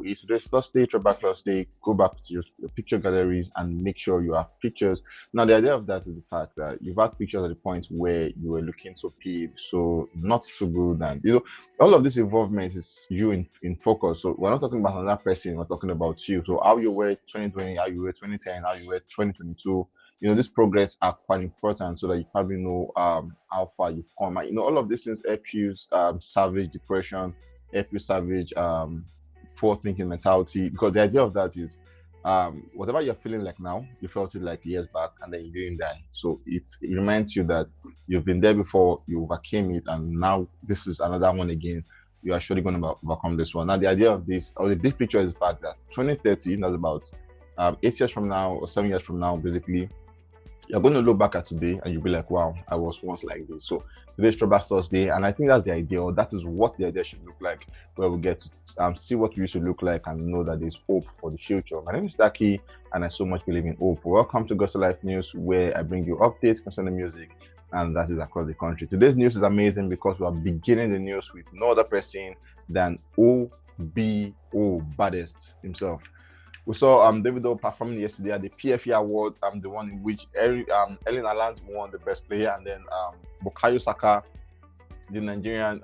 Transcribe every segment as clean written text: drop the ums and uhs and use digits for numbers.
is just Thursday, throwback Thursday, go back to your picture galleries and make sure you have pictures. Now, the idea of that is the fact that you've had pictures at the point where you were looking so peeved, so not so good, and all of this involvement is you in focus. So we're not talking about another person, we're talking about you. So how you were 2020, how you were 2010, how you were 2022. This progress are quite important so that you probably know how far you've come. And, all of these things help you salvage depression, help you salvage poor thinking mentality, because the idea of that is whatever you're feeling like now, you felt it like years back and then you didn't die. So it reminds you that you've been there before, you overcame it, and now this is another one again. You are surely going to overcome this one. Now, the idea of this, or the big picture, is the fact that 2030, that's about 8 years from now or 7 years from now, basically, you're going to look back at today and you'll be like, wow, I was once like this. So today's Throwback Thursday, and I think that's the idea, or that is what the idea should look like, where we get to see what we should look like and know that there's hope for the future. My name is Taki, and I so much believe in hope. Welcome to Gospel Life News, where I bring you updates concerning music, and that is across the country. Today's news is amazing because we are beginning the news with no other person than OBO, baddest himself. We saw DAVIDO performing yesterday at the PFA Award, the one in which Erling Haaland won the best player, and then Bukayo Saka, the Nigerian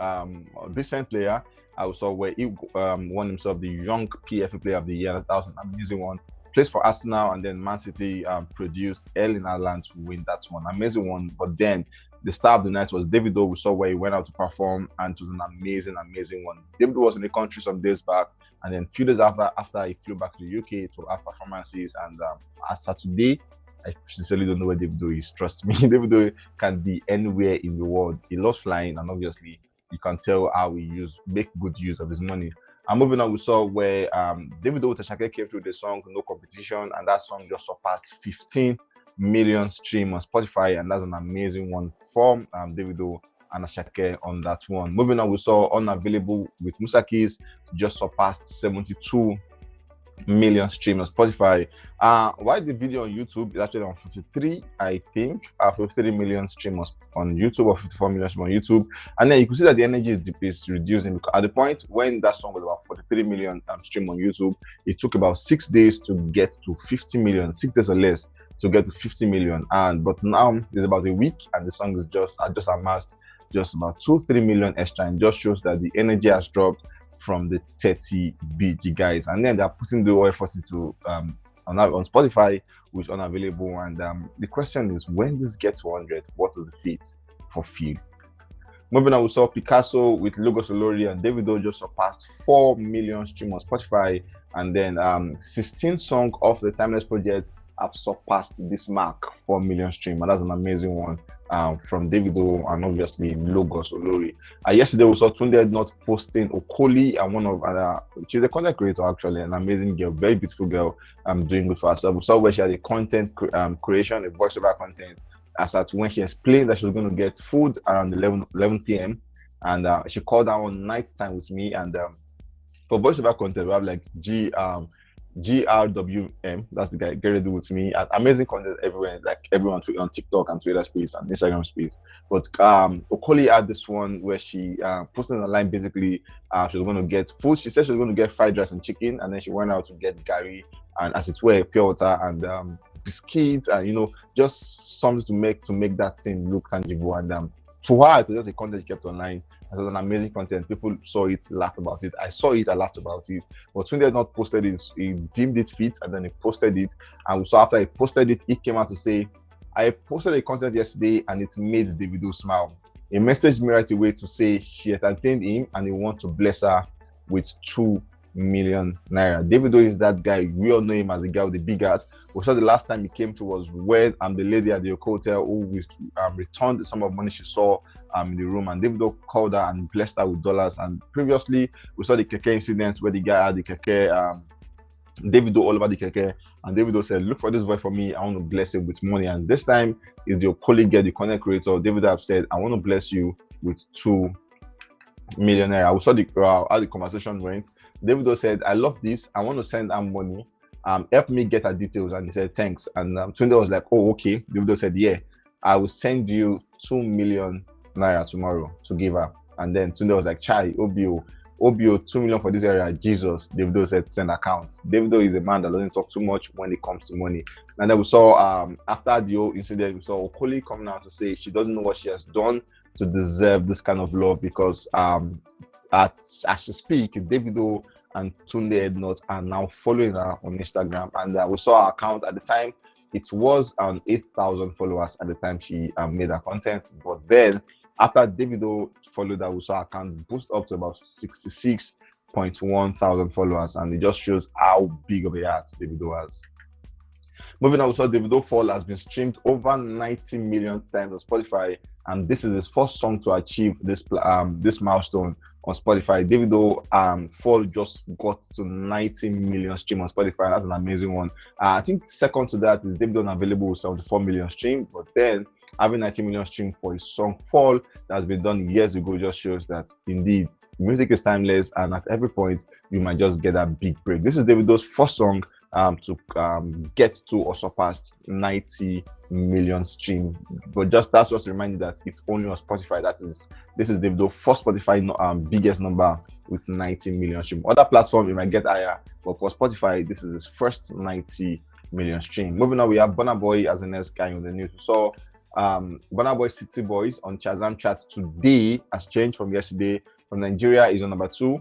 decent player, I saw where he won himself the Young PFA Player of the Year. That was an amazing one. Plays for Arsenal, and then Man City produced Erling Haaland to win that one. Amazing one. But then the star of the night was DAVIDO. We saw where he went out to perform, and it was an amazing one. DAVIDO was in the country some days back, and then a few days after he flew back to the UK to have performances. And as of today, I sincerely don't know where DAVIDO is. Trust me, DAVIDO can be anywhere in the world. He loves flying, and obviously you can tell how he make good use of his money. And moving on, we saw where DAVIDO Tashake came through the song No Competition, and that song just surpassed 15 million streams on Spotify, and that's an amazing one from DAVIDO and Ashake on that one. Moving on, we saw Unavailable with Musa Keys just surpassed 72 million streams on Spotify. While the video on YouTube is actually on 53, I think, 53 million streams on YouTube, or 54 million streams on YouTube. And then you can see that the energy is reducing, because at the point when that song was about 43 million streams on YouTube, it took about 6 days to get to 50 million, 6 days or less to get to 50 million. But now it's about a week, and the song is just amassed just about 2-3 million extra, and just shows that the energy has dropped from the 30 BG guys. And then they're putting the effort into on Spotify, which is Unavailable. And the question is, when this gets to 100, what is the feat for Phil? Moving on, we saw Picasso with Logos Olori and DAVIDO just surpassed 4 million streams on Spotify, and then 16 songs off the Timeless project have surpassed this mark, 4 million streams, and that's an amazing one from DAVIDO and obviously Logos Olori. Yesterday we saw Tunde not posting Okoli, and one of she's a content creator, actually, an amazing girl, very beautiful girl, doing good for herself. We saw where she had a content creation, a voiceover content, as at when she explained that she was going to get food around 11 p.m. and she called down night time with me, and for voiceover content we have like GRWM, that's the guy, get ready with me. Amazing content everywhere, like everyone on TikTok and Twitter space and Instagram space. But Okoli had this one where she posted online, basically she was going to get food. She said she was going to get fried rice and chicken, and then she went out to get gari and, as it were, pure water and biscuits, and just something to make that thing look tangible. And to her, it was just a content she kept online. It was an amazing content. People saw it, laughed about it. I saw it, I laughed about it. But when they had not posted it, he deemed it fit, and then he posted it. And we saw after he posted it, he came out to say, I posted a content yesterday and it made DAVIDO smile. He messaged me right away to say she entertained him and he wants to bless her with 2 million naira. DAVIDO is that guy. We all know him as the guy with the big heart. We saw the last time he came through was when the lady at the hotel who returned the sum of money she saw in the room, and DAVIDO called her and blessed her with dollars. And previously we saw the keke incident where the guy had the keke, DAVIDO all over the keke, and DAVIDO said, look for this boy for me, I want to bless him with money. And this time is the colleague, the content creator. DAVIDO have said, I want to bless you with 2 million naira. We saw how the conversation went. DAVIDO said, I love this, I want to send her money, help me get her details. And he said, thanks. And Tunde was like, oh, okay. DAVIDO said, yeah, I will send you 2 million naira tomorrow to give her. And then Tunde was like, chai, OBO, OBO 2 million for this area. Jesus, Davido said send accounts. Davido is a man that doesn't talk too much when it comes to money. And then we saw after the whole incident, we saw Okoli coming out to say she doesn't know what she has done to deserve this kind of love, because as she speak, Davido and Tunde Ednut are now following her on Instagram, and we saw her account at the time. It was 8,000 followers at the time she made her content, but then after Davido followed her, we saw her account boost up to about 66.1 thousand followers, and it just shows how big of a heart Davido has. Moving on, we saw Davido Fall has been streamed over 90 million times on Spotify, and this is his first song to achieve this milestone on Spotify. Davido Fall just got to 90 million stream on Spotify. That's an amazing one. I think second to that is Davido Unavailable with 74 million stream, but then having 90 million stream for his song Fall that has been done years ago just shows that indeed music is timeless, and at every point you might just get a big break. This is Davido's first song to get to or surpass 90 million stream, but that's just to remind you that it's only on Spotify. This is Davido's first Spotify biggest number with 90 million stream. Other platforms it might get higher, but for Spotify this is his first 90 million stream. Moving on, we have Burna Boy as the next guy on the news. So Burna Boy City Boys on Shazam chart today has changed from yesterday. From Nigeria is on number 2,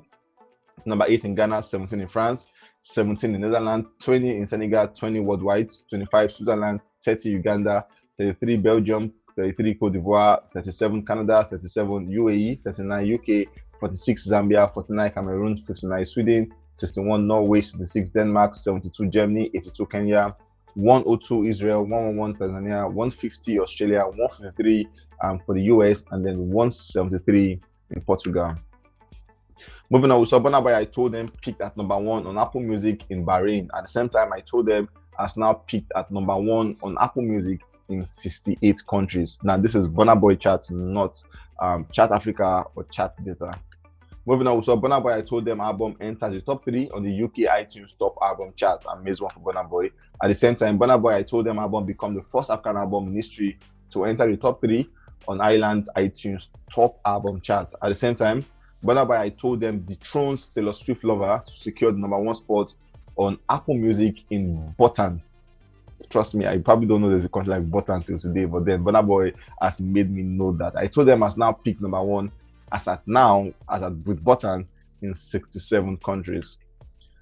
number 8 in Ghana, 17 in France, 17 in Netherlands, 20 in Senegal, 20 worldwide, 25 Switzerland, 30 Uganda, 33 Belgium, 33 Cote d'Ivoire, 37 Canada, 37 UAE, 39 UK, 46 Zambia, 49 Cameroon, 59 Sweden, 61 Norway, 66 Denmark, 72 Germany, 82 Kenya, 102 Israel, 111 Tanzania, 150 Australia, 153 for the US, and then 173 in Portugal. Moving on, we saw Burna Boy I Told Them peaked at number 1 on Apple Music in Bahrain. At the same time, I Told Them has now peaked at number 1 on Apple Music in 68 countries. Now, this is Burna Boy chart, not Chart Africa or Chart Data. Moving on, we saw Burna Boy I Told Them album enters the top 3 on the UK iTunes top album chart. Amazing one for Burna Boy. At the same time, Burna Boy I Told Them album become the first African album in history to enter the top 3 on Ireland iTunes top album chart. At the same time, Burna Boy I Told Them dethrones Taylor Swift Lover to secure the number 1 spot on Apple Music in Bhutan. Trust me, I probably don't know there's a country like Bhutan till today, but then Burna Boy has made me know that. I Told Them has now picked number 1 with Bhutan in 67 countries.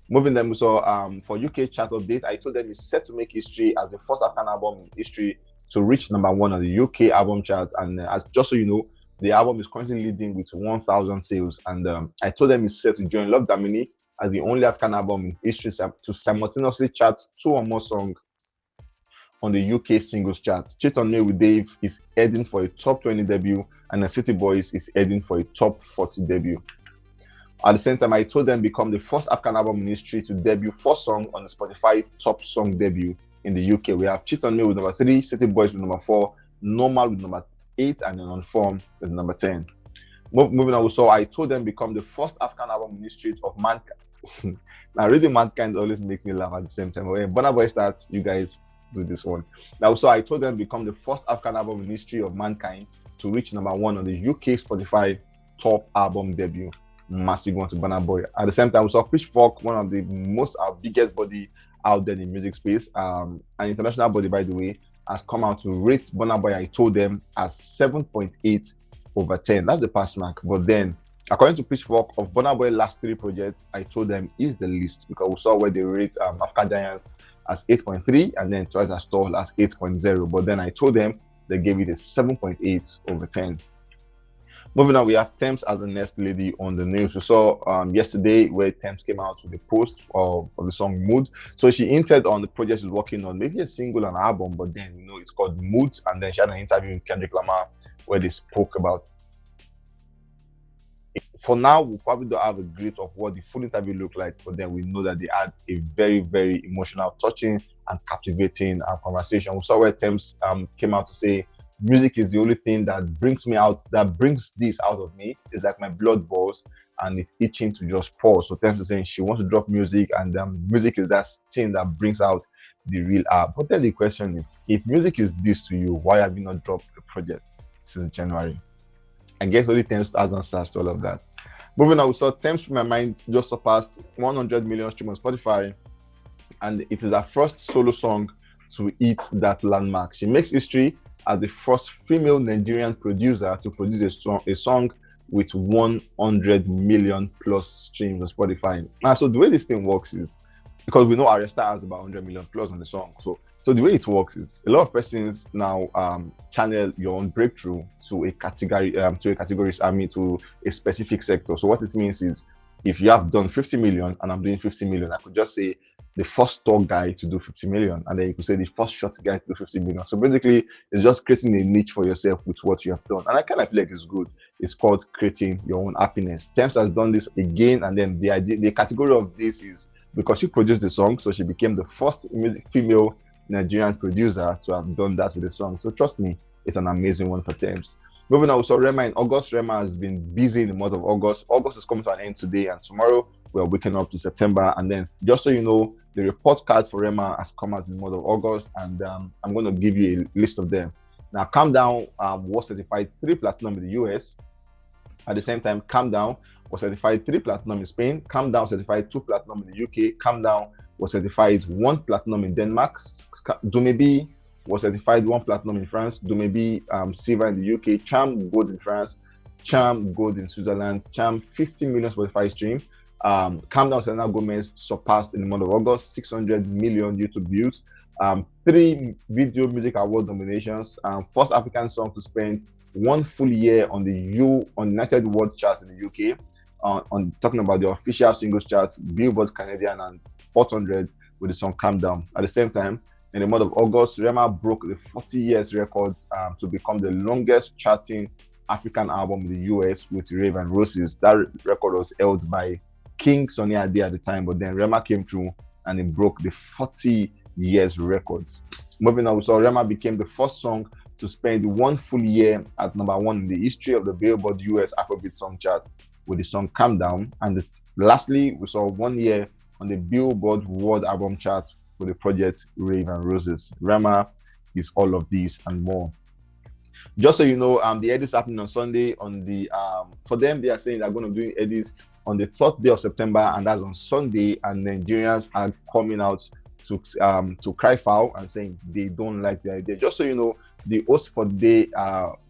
Moving them, we saw for UK chart update, I Told Them is set to make history as the first African album in history to reach number 1 on the UK album chart. And as just so you know, the album is currently leading with 1,000 sales, and I Told Them is set to join Love Damini as the only African album in history to simultaneously chart 2 or more songs on the UK singles chart. Cheat on Me with Dave is heading for a top 20 debut, and the City Boys is heading for a top 40 debut. At the same time, I Told Them become the first African album in history to debut 4 songs on the Spotify top song debut in the UK. We have Cheat on Me with number 3, City Boys with number 4, Normal with number 8, and then On Form with number 10. Moving on, we saw I Told Them become the first African album in history of Mankind. Now, reading Mankind always makes me laugh at the same time. When Burna Boy starts, you guys do this one. Now, so I Told Them become the first African album in history of Mankind to reach number 1 on the UK Spotify top album debut. Massive one to Burna Boy. At the same time, we saw Pitchfork, one of the biggest body out there in the music space, an international body, by the way, has come out to rate Burna Boy I Told Them as 7.8 over 10. That's the pass mark. But then, according to Pitchfork, of Burna Boy's last 3 projects, I Told Them is the least, because we saw where they rate Africa Giants as 8.3 and then Twice as Tall as 8.0. But then I Told Them they gave it a 7.8 over 10. Moving on, we have Tems as the next lady on the news. We saw yesterday where Tems came out with a post of the song Mood. So she hinted on the project she's working on, maybe a single and album, but then it's called Mood. And then she had an interview with Kendrick Lamar where they spoke about it. For now, we probably don't have a grip of what the full interview looked like, but then we know that they had a very, very emotional, touching, and captivating conversation. We saw where Tems came out to say, music is the only thing that brings this out of me. It's like my blood boils and it's itching to just pour. So Tems is saying she wants to drop music, and music is that thing that brings out the real art. But then the question is, if music is this to you, why have you not dropped the project since January? I guess only Tems has answers to all of that. Moving on, we saw Tems Free My Mind just surpassed 100 million streams on Spotify, and it is her first solo song to hit that landmark. She makes history as the first female Nigerian producer to produce a song with 100 million plus streams on Spotify. Now, so the way this thing works is, because we know Arista has about 100 million plus on the song. So the way it works is, a lot of persons now channel your own breakthrough to a category, to a specific sector. So what it means is, if you have done 50 million and I'm doing 50 million, I could just say the first tall guy to do 50 million, and then you could say the first short guy to do 50 million. So basically, it's just creating a niche for yourself with what you have done, and I kind of feel like it's good. It's called creating your own happiness. Tems has done this again, and then the category of this is because she produced the song, so she became the first female Nigerian producer to have done that with the song. So trust me, it's an amazing one for Tems. Moving on, we saw Rema in August. Rema has been busy in the month of August. August is coming to an end today, and tomorrow we're waking up to September. And then, just so you know, the report card for Rema has come out in the month of August, and I'm going to give you a list of them. Now, Calm Down was certified 3 platinum in the US. At the same time, Calm Down was certified 3 platinum in Spain. Calm Down certified 2 platinum in the UK. Calm Down was certified 1 platinum in Denmark. Dumebi was certified 1 platinum in France. Dumebi silver in the UK. Charm gold in France. Charm gold in Switzerland. Charm 50 million Spotify stream. Calm Down Selena Gomez surpassed in the month of August 600 million YouTube views. 3 Video Music Award nominations. First African song to spend 1 full year on the United World charts in the UK. On talking about the official singles charts, Billboard Canadian and Hot 100 with the song Calm Down. At the same time, in the month of August, Rema broke the 40 years record to become the longest charting African album in the US with Rave and Roses. That record was held by King Sunny Ade at the time, but then Rema came through and it broke the 40 years record. Moving on, we saw Rema became the first song to spend 1 full year at number 1 in the history of the Billboard US Afrobeat song chart with the song Calm Down. And lastly, we saw 1 year on the Billboard World Album chart for the project Rave and Roses. Rema is all of these and more. Just so you know, the Headies happening on Sunday. On the for them, they are saying they're going to do Headies on the 3rd day of September, and that's on Sunday. And Nigerians are coming out to cry foul and saying they don't like the idea. Just so you know, the host for the day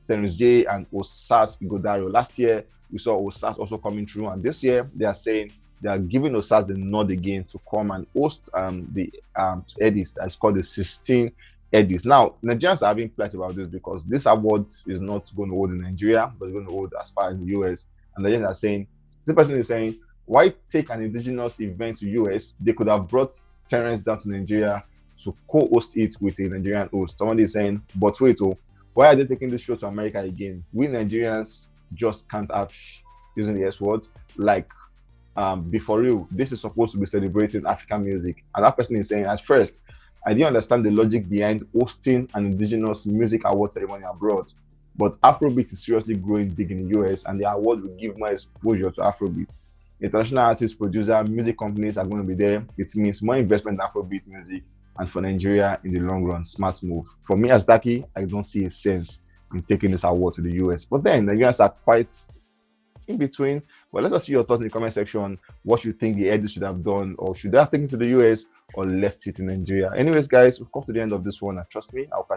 Tems J and Osas Godaro. Last year we saw Osas also coming through, and this year they are saying they are giving Osas the nod again to come and host the Headies. That's called the 16 Headies. Now, Nigerians are having flight about this because this award is not going to hold in Nigeria, but it's going to hold as far as the US. And Nigerians are saying, this person is saying, why take an indigenous event to US? They could have brought Terence down to Nigeria to co-host it with a Nigerian host. Someone is saying, but wait, why are they taking this show to America again? We Nigerians just can't have, using the S word, like, be for real. This is supposed to be celebrating African music. And that person is saying, at first, I didn't understand the logic behind hosting an indigenous music award ceremony abroad. But Afrobeat is seriously growing big in the US, and the award will give more exposure to Afrobeat. International artists, producer, music companies are going to be there. It means more investment in Afrobeat music, and for Nigeria in the long run, smart move. For me as Daki, I don't see a sense in taking this award to the US. But then Nigerians are quite in between. But let us see your thoughts in the comment section. What you think the Headies should have done, or should they have taken to the US or left it in Nigeria? Anyways, guys, we've come to the end of this one, and trust me, I'll catch